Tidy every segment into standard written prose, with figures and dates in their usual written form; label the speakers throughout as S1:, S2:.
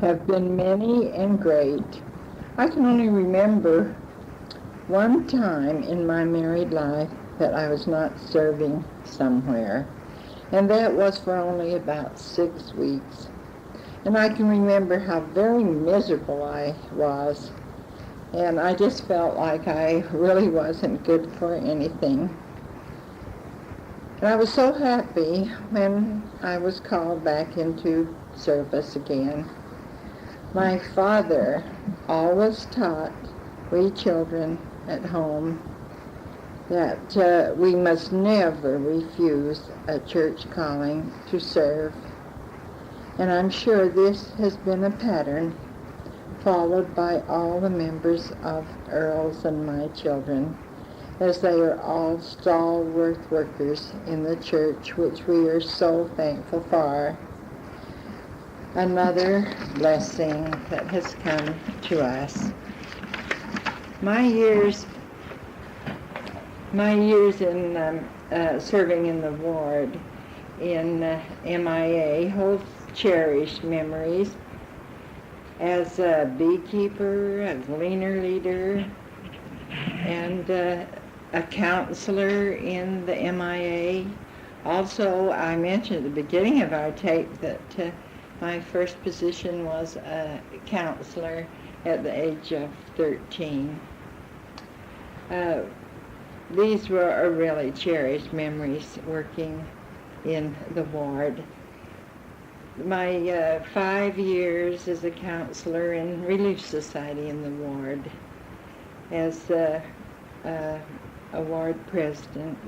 S1: have been many and great. I can only remember one time in my married life that I was not serving somewhere, and that was for only about 6 weeks. And I can remember how very miserable I was, and I just felt like I really wasn't good for anything. And I was so happy when I was called back into service again. My father always taught we children at home that we must never refuse a church calling to serve. And I'm sure this has been a pattern followed by all the members of Earl's and my children, as they are all stalwart workers in the church, which we are so thankful for. Another blessing that has come to us. My years in serving in the ward in MIA hold cherished memories as a beekeeper, a gleaner leader, and a counselor in the MIA. Also, I mentioned at the beginning of our tape that my first position was a counselor at the age of 13. These were really cherished memories working in the ward. My 5 years as a counselor in Relief Society in the ward, as a ward president,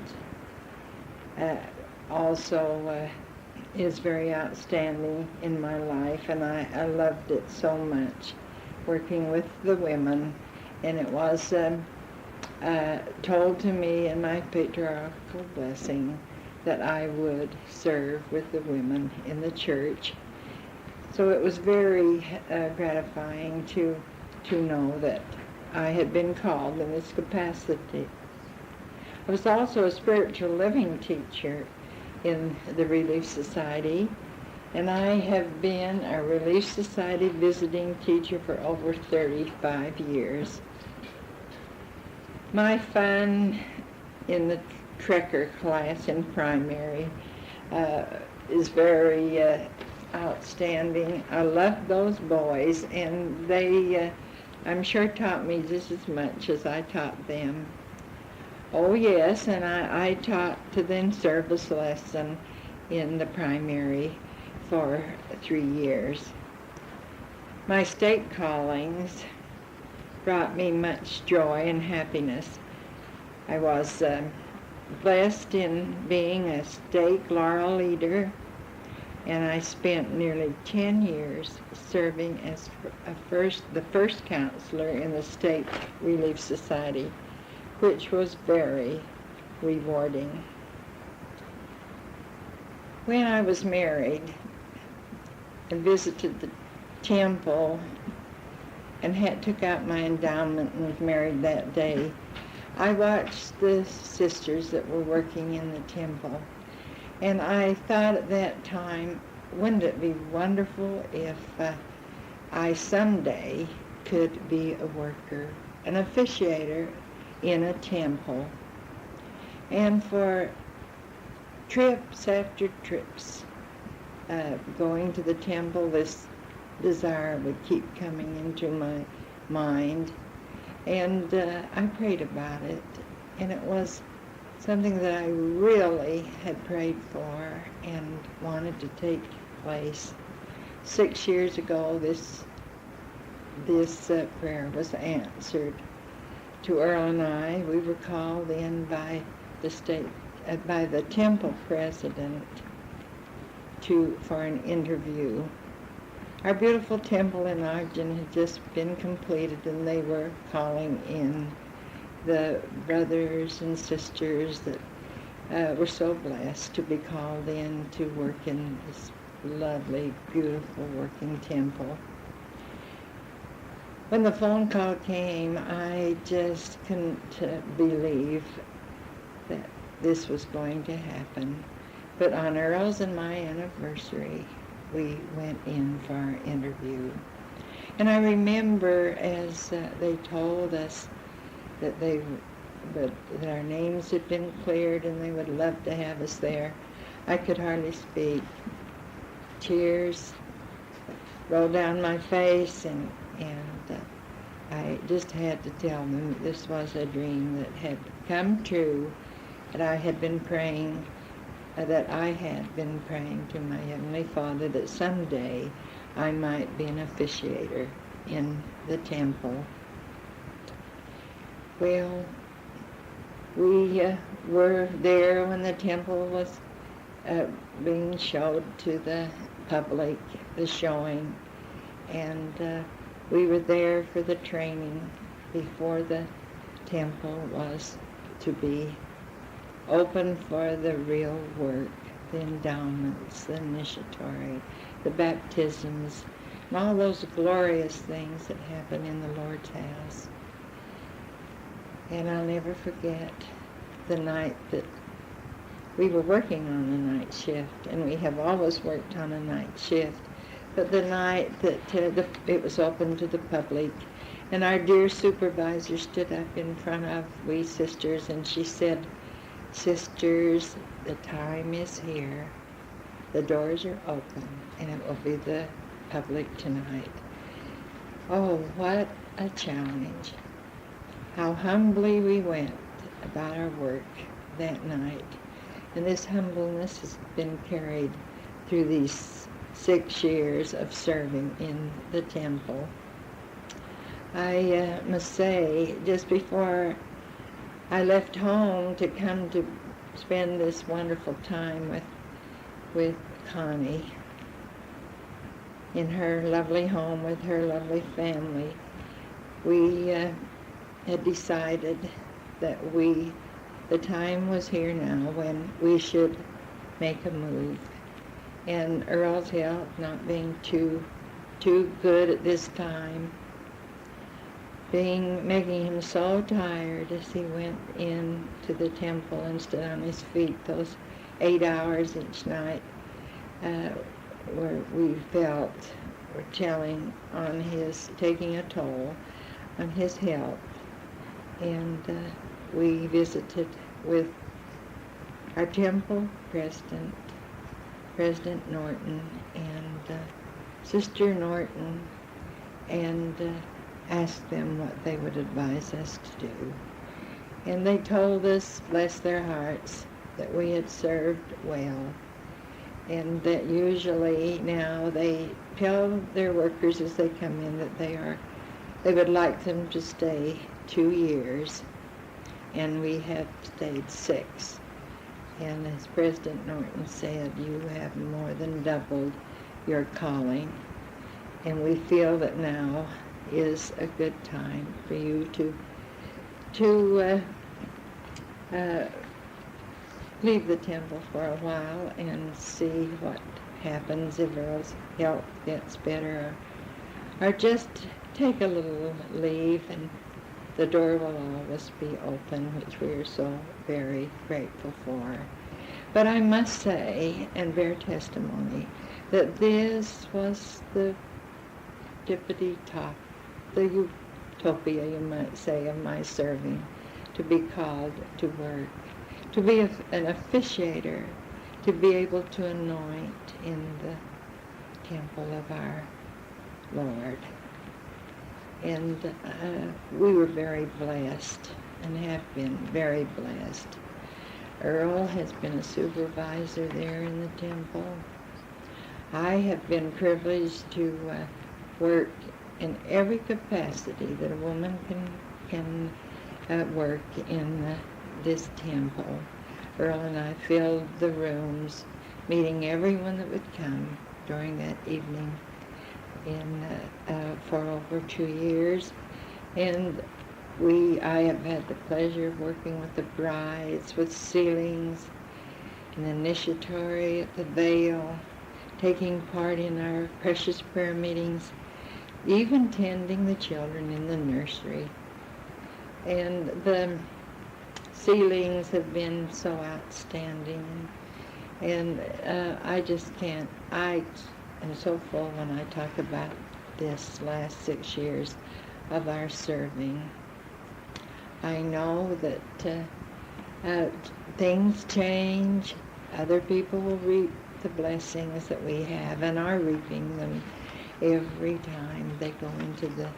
S1: also is very outstanding in my life, and I loved it so much, working with the women. And it was told to me in my patriarchal blessing that I would serve with the women in the church. So it was very gratifying to know that I had been called in this capacity. I was also a spiritual living teacher in the Relief Society, and I have been a Relief Society visiting teacher for over 35 years. My fun in the Trekker class in primary is very outstanding. I love those boys, and they, I'm sure, taught me just as much as I taught them. Oh yes, and I taught to them service lesson in the primary for 3 years. My state callings brought me much joy and happiness. I was blessed in being a state laurel leader, and I spent nearly 10 years serving as the first counselor in the State Relief Society, which was very rewarding. When I was married and visited the temple and took out my endowment and was married that day, I watched the sisters that were working in the temple, and I thought at that time, wouldn't it be wonderful if I someday could be a worker, an officiator in a temple. And for trips after trips, going to the temple, this desire would keep coming into my mind. And I prayed about it, and it was something that I really had prayed for and wanted to take place. 6 years ago, this prayer was answered. To Earl and I, we were called in by the temple president for an interview. Our beautiful temple in Ogden had just been completed, and they were calling in the brothers and sisters that were so blessed to be called in to work in this lovely, beautiful working temple. When the phone call came, I just couldn't believe that this was going to happen. But on Earl's and my anniversary, we went in for our interview. And I remember as they told us that that our names had been cleared and they would love to have us there, I could hardly speak. Tears rolled down my face, and I just had to tell them this was a dream that had come true, that I had been praying to my Heavenly Father that someday I might be an officiator in the temple. Well, we were there when the temple was being showed to the public, the showing, and we were there for the training before the temple was to be open for the real work, the endowments, the initiatory, the baptisms, and all those glorious things that happen in the Lord's house. And I'll never forget the night that we were working on a night shift, and we have always worked on a night shift, but the night that it was open to the public, and our dear supervisor stood up in front of we sisters, and she said, "Sisters, the time is here. The doors are open, and it will be the public tonight." Oh, what a challenge. How humbly we went about our work that night. And this humbleness has been carried through these 6 years of serving in the temple. I must say, just before I left home to come to spend this wonderful time with Connie in her lovely home with her lovely family, we had decided that the time was here now when we should make a move. And Earl's health not being too good at this time, making him so tired as he went into the temple and stood on his feet those 8 hours each night, where we felt were taking a toll on his health. And we visited with our temple president, President Norton, and Sister Norton, and asked them what they would advise us to do. And they told us, bless their hearts, that we had served well, and that usually now they tell their workers as they come in that they would like them to stay 2 years, and we have stayed 6. And as President Norton said, you have more than doubled your calling, and we feel that now is a good time for you to leave the temple for a while and see what happens if Earl's health gets better, or just take a little leave, and the door will always be open, which we are so very grateful for. But I must say and bear testimony that this was the tippity-top, the utopia, you might say, of my serving, to be called to work, to be an officiator, to be able to anoint in the temple of our Lord. And we were very blessed and have been very blessed. Earl has been a supervisor there in the temple. I have been privileged to work in every capacity that a woman can work in this temple. Earl and I filled the rooms, meeting everyone that would come during that evening for over 2 years. And I have had the pleasure of working with the brides, with sealings, in the initiatory, at the veil, taking part in our precious prayer meetings, even tending the children in the nursery. And the sealings have been so outstanding, and I am so full when I talk about this last 6 years of our serving. I know that things change. Other people will reap the blessings that we have and are reaping them every time they go into the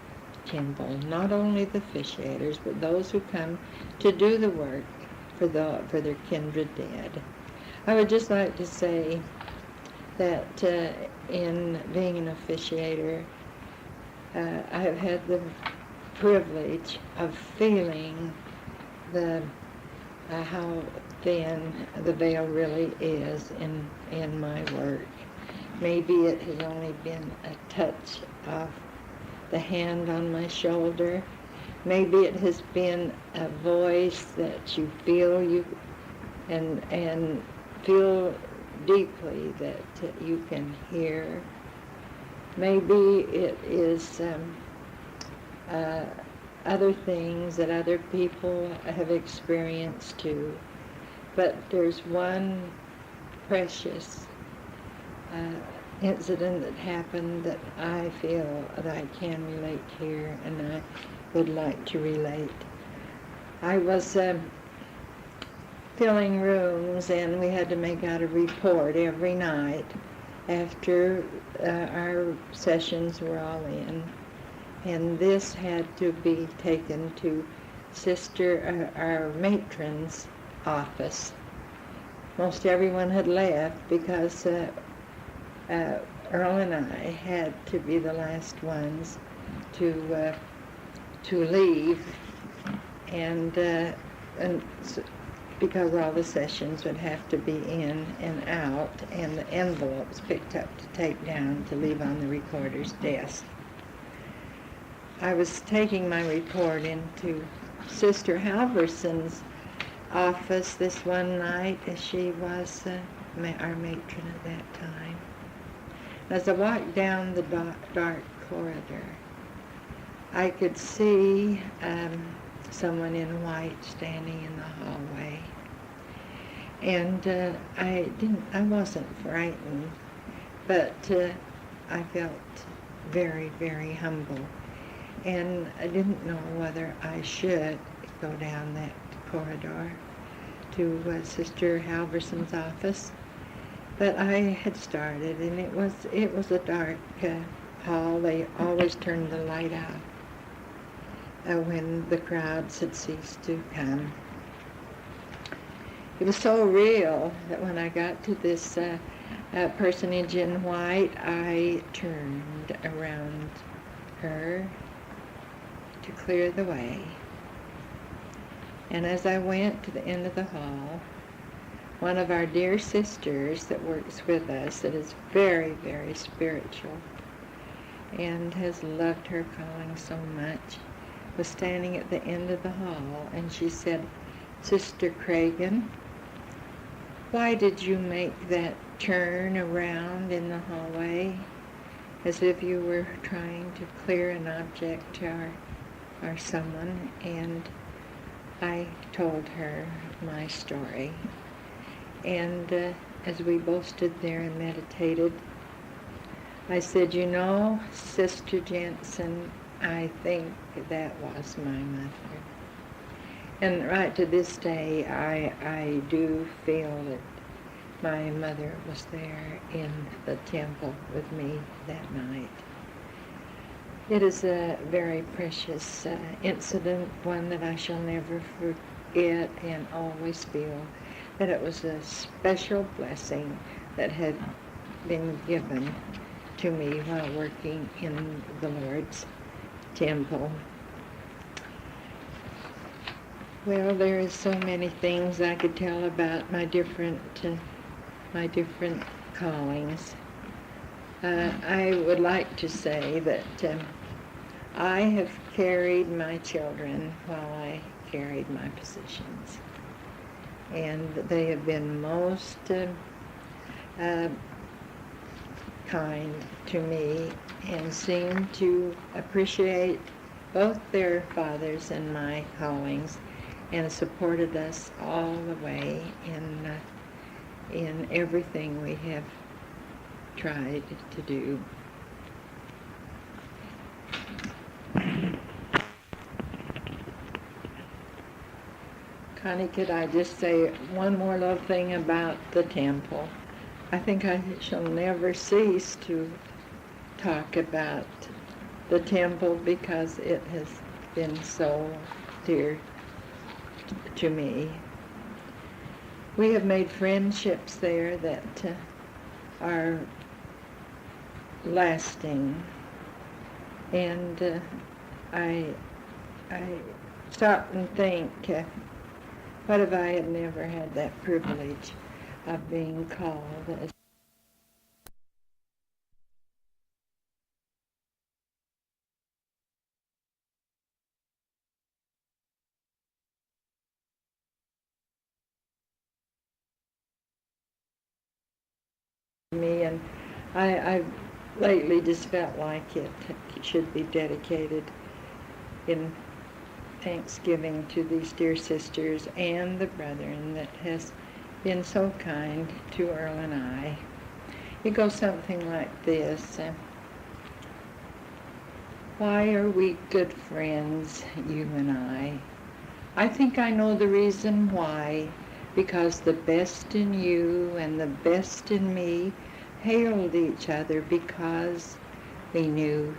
S1: temple. Not only the officiators, but those who come to do the work for their kindred dead. I would just like to say that in being an officiator, I have had the privilege of feeling how thin the veil really is in my work. Maybe it has only been a touch of the hand on my shoulder. Maybe it has been a voice that you feel and feel deeply that you can hear. Maybe it is other things that other people have experienced too. But there's one precious incident that happened that I feel that I can relate here, and I would like to relate. I was filling rooms, and we had to make out a report every night after our sessions were all in. And this had to be taken to our matron's office. Most everyone had left because Earl and I had to be the last ones to leave, and so, because all the sessions would have to be in and out, and the envelopes picked up to take down to leave on the recorder's desk. I was taking my report into Sister Halverson's office this one night, as she was our matron at that time. As I walked down the dark corridor, I could see someone in white standing in the hallway, and I wasn't frightened, but I felt very, very humble. And I didn't know whether I should go down that corridor to Sister Halverson's office, but I had started, and it was a dark hall. They always turned the light out when the crowds had ceased to come. It was so real that when I got to this personage in white, I turned around her to clear the way. And as I went to the end of the hall, one of our dear sisters that works with us, that is very, very spiritual and has loved her calling so much, was standing at the end of the hall, and she said, "Sister Cragun, why did you make that turn around in the hallway as if you were trying to clear an object or someone?" And I told her my story. And as we both stood there and meditated, I said, "You know, Sister Jensen, I think that was my mother." And right to this day, I do feel that my mother was there in the temple with me that night. It is a very precious incident, one that I shall never forget, and always feel that it was a special blessing that had been given to me while working in the Lord's temple. Well, there is so many things I could tell about my different callings. I would like to say that I have carried my children while I carried my positions, and they have been most kind to me and seem to appreciate both their fathers and my callings, and supported us all the way in everything we have tried to do. Connie, could I just say one more little thing about the temple? I think I shall never cease to talk about the temple because it has been so dear to me. We have made friendships there that are lasting, and I stop and think, what if I had never had that privilege of being called as me, and I've lately just felt like it should be dedicated in thanksgiving to these dear sisters and the brethren that has been so kind to Earl and I. It goes something like this. Why are we good friends, you and I? I think I know the reason why, because the best in you and the best in me hailed each other because we knew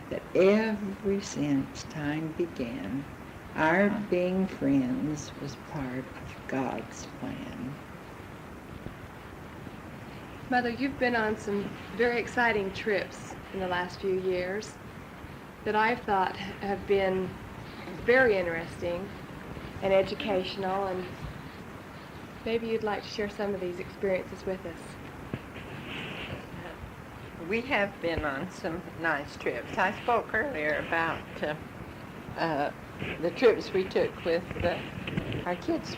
S1: that ever since time began, our being friends was part of God's plan.
S2: Mother, you've been on some very exciting trips in the last few years that I've thought have been very interesting and educational, and maybe you'd like to share some of these experiences with us.
S1: We have been on some nice trips. I spoke earlier about the trips we took with our kids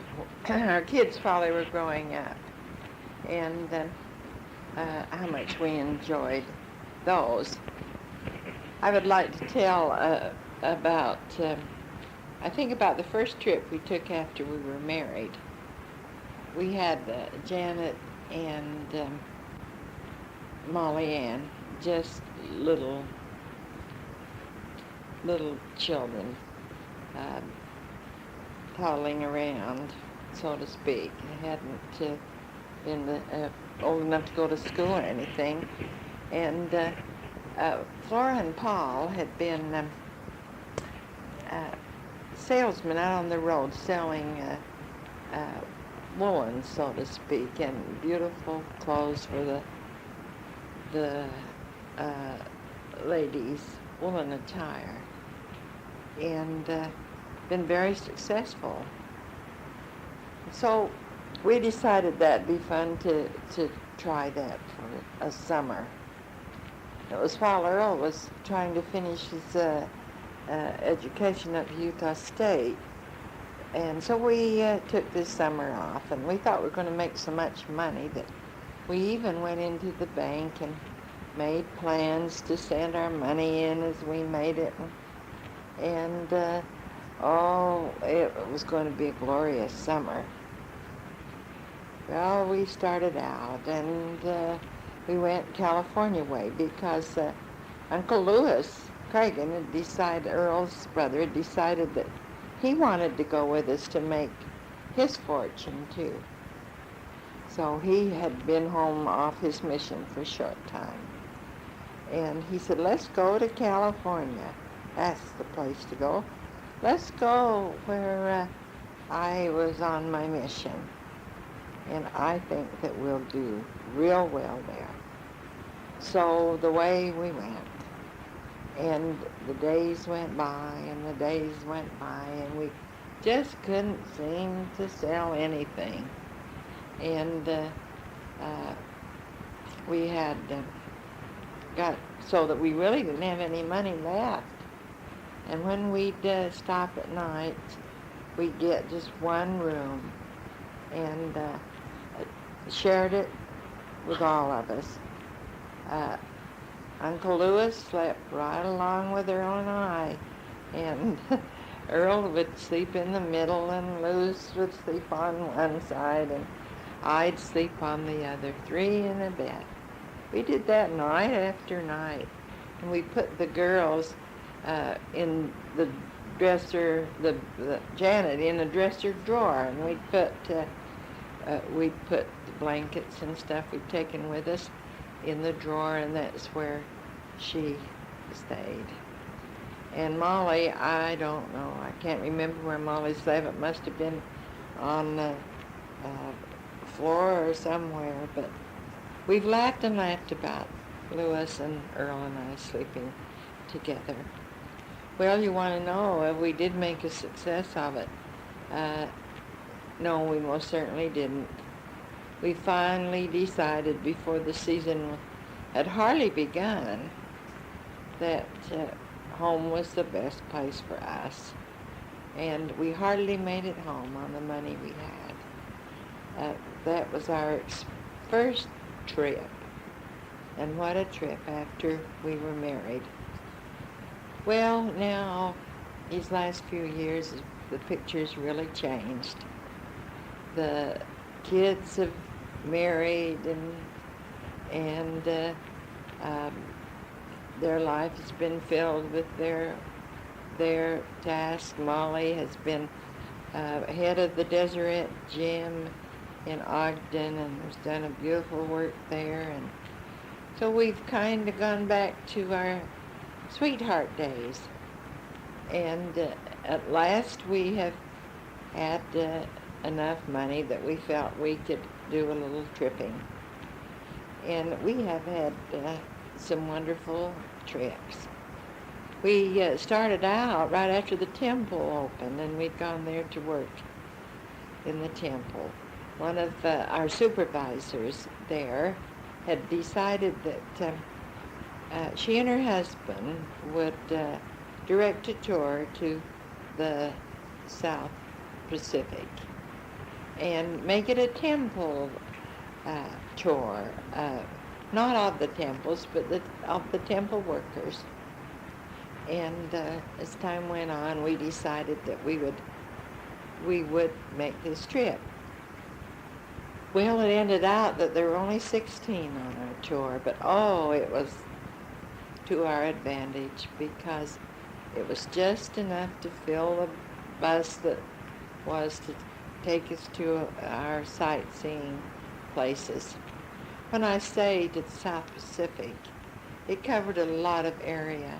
S1: while they were growing up, and how much we enjoyed those. I would like to tell about, I think about the first trip we took after we were married. We had Janet and Molly Ann, just little children, toddling around, so to speak. They hadn't been old enough to go to school or anything. And Flora and Paul had been salesmen out on the road selling woolen, so to speak, and beautiful clothes for the ladies, woolen attire, and been very successful. So we decided that'd be fun to try that for a summer. It was while Earl was trying to finish his education at Utah State. And so we took this summer off, and we thought we were going to make so much money that we even went into the bank and made plans to send our money in as we made it. And it was going to be a glorious summer. Well, we started out, and we went California way because Uncle Lewis Cragun had decided, Earl's brother, had decided that he wanted to go with us to make his fortune too. So he had been home off his mission for a short time. And he said, let's go to California. That's the place to go. Let's go where I was on my mission. And I think that we'll do real well there. So the way we went, and the days went by, and the days went by, and we just couldn't seem to sell anything. And we had got so that we really didn't have any money left. And when we'd stop at night, we'd get just one room and shared it with all of us. Uncle Lewis slept right along with Earl and I, and Earl would sleep in the middle, and Lewis would sleep on one side, and I'd sleep on the other, 3 in a bed. We did that night after night. And we put the girls in the dresser, the Janet in the dresser drawer, and we'd put the blankets and stuff we'd taken with us in the drawer, and that's where she stayed. And Molly, I don't know, I can't remember where Molly slept. It must have been on the floor or somewhere, but we've laughed and laughed about Louis and Earl and I sleeping together. Well, you want to know if we did make a success of it. No, we most certainly didn't. We finally decided before the season had hardly begun that home was the best place for us. And we hardly made it home on the money we had. That was our first trip. And what a trip after we were married. Well, now, these last few years, the picture's really changed. The kids have married, and their life has been filled with their task. Molly has been head of the Deseret Gym in Ogden, and has done a beautiful work there. And so we've kind of gone back to our sweetheart days. And at last we have had enough money that we felt we could do a little tripping. And we have had some wonderful trips. We started out right after the temple opened, and we'd gone there to work in the temple. One of our supervisors there had decided that she and her husband would direct a tour to the South Pacific and make it a temple tour, not of the temples, but of the temple workers. And as time went on, we decided that we would make this trip. Well, it ended out that there were only 16 on our tour, but it was to our advantage because it was just enough to fill the bus that was to take us to our sightseeing places. When I say to the South Pacific, it covered a lot of area.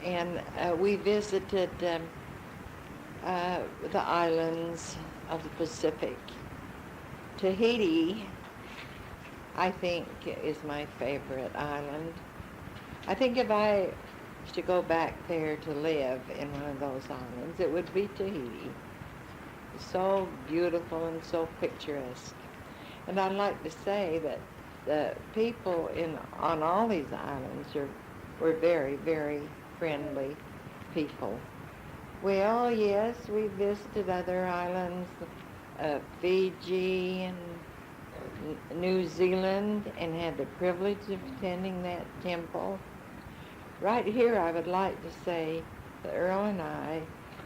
S1: And we visited the islands of the Pacific. Tahiti, I think, is my favorite island. I think if I was to go back there to live in one of those islands, it would be Tahiti. It's so beautiful and so picturesque. And I'd like to say that the people on all these islands were very, very friendly people. Well, yes, we visited other islands, Fiji and New Zealand, and had the privilege of attending that temple. Right here, I would like to say that Earl and I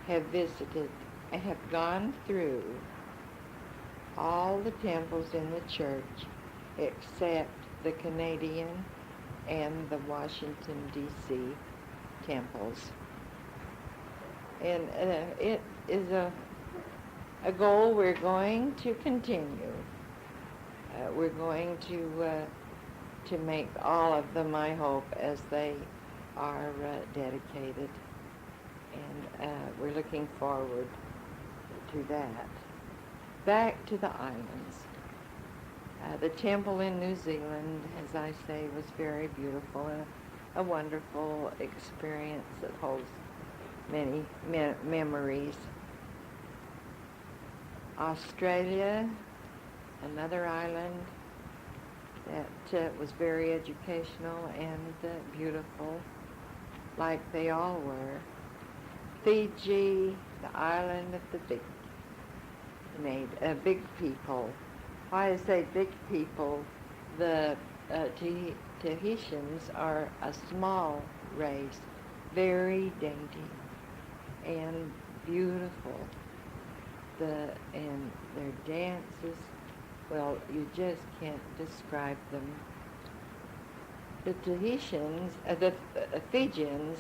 S1: have visited and have gone through all the temples in the church except the Canadian and the Washington, D.C. temples. And it is a goal we're going to continue. We're going to make all of them, I hope, as they are dedicated. And we're looking forward to that. Back to the islands. The temple in New Zealand, as I say, was very beautiful and a wonderful experience that holds many memories. Australia, another island that was very educational and beautiful, like they all were. Fiji, the island of the big people. Why I say big people, the Tahitians are a small race, very dainty and beautiful. And their dances, well, you just can't describe them.
S3: the Tahitians, the Fijians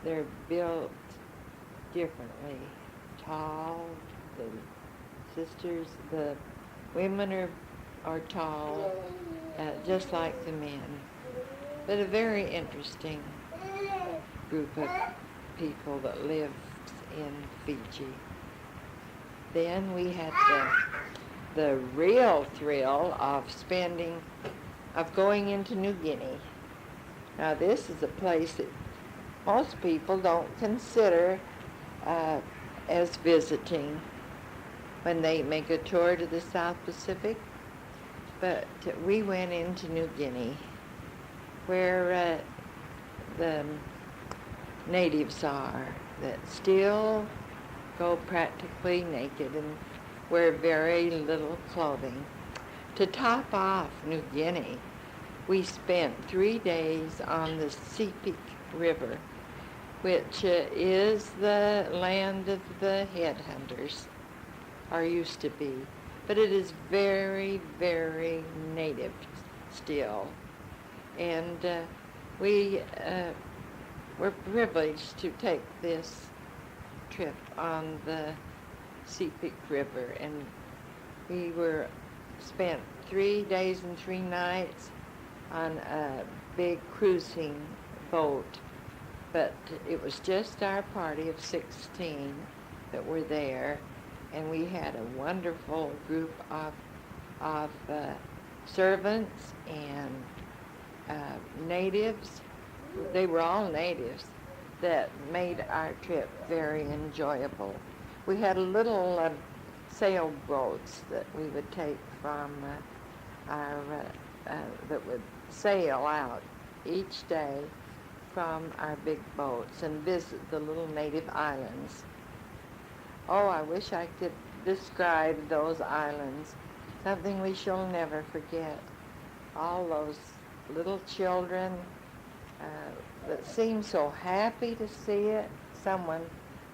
S3: they're built differently. Tall, the sisters, the women are tall, just like the men. But a very interesting group of people that lives in Fiji. Then we had the real thrill of going into New Guinea. Now this is a place that most people don't consider as visiting when they make a tour to the South Pacific, but we went into New Guinea, where the natives are that still go practically naked and wear very little clothing. To top off New Guinea, we spent 3 days on the Sepik River, which is the land of the headhunters, or used to be. But it is very, very native still. And we were privileged to take this trip on the Sepik River, and we spent 3 days and 3 nights on a big cruising boat. But it was just our party of 16 that were there, and we had a wonderful group of servants and natives. They were all natives that made our trip very enjoyable. We had little sailboats that we would take from that would sail out each day from our big boats and visit the little native islands. Oh, I wish I could describe those islands, something we shall never forget. All those little children that seem so happy to see someone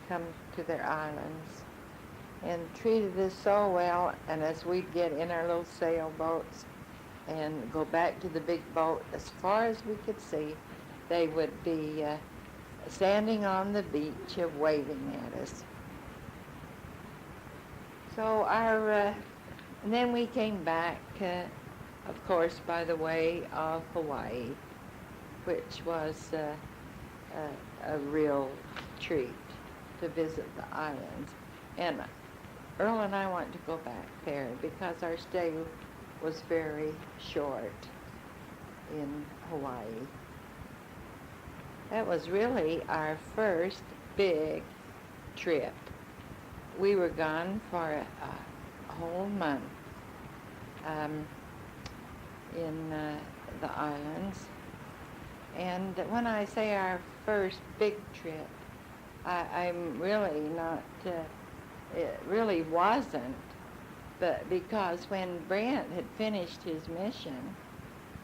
S3: come to their islands, and treated us so well. And as we'd get in our little sailboats and go back to the big boat, as far as we could see, they would be standing on the beach waving at us. So and then we came back, of course, by the way of Hawaii, which was a real treat to visit the islands. And Earl and I want to go back there because our stay was very short in Hawaii. That was really our first big trip. We were gone for a whole month in the islands. And when I say our first big trip, I'm really not, it really wasn't, but because when Brant had finished his mission,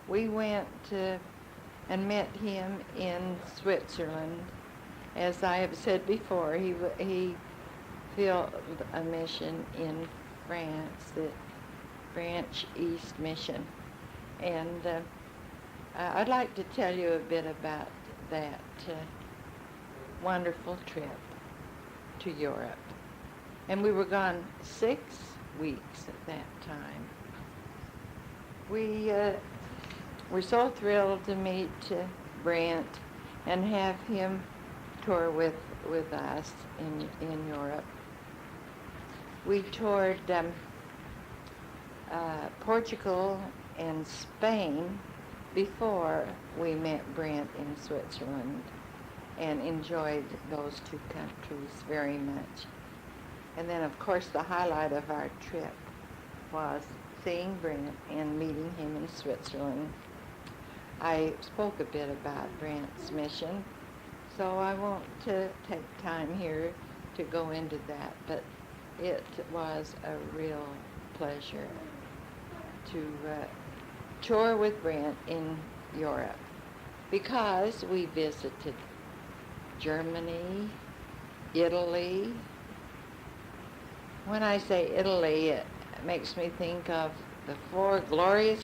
S3: we went and met him in Switzerland. As I have said before, he filled a mission in France, the Branch East Mission. And I'd like to tell you a bit about that wonderful trip to Europe. And we were gone 6 weeks at that time. We were so thrilled to meet Brant and have him tour with us in Europe. We toured Portugal and Spain before we met Brant in Switzerland, and enjoyed those 2 countries very much. And then, of course, the highlight of our trip was seeing Brant and meeting him in Switzerland. I spoke a bit about Brant's mission, so I won't take time here to go into that, but it was a real pleasure to tour with Brant in Europe, because we visited Germany, Italy. When I say Italy, it makes me think of the 4 glorious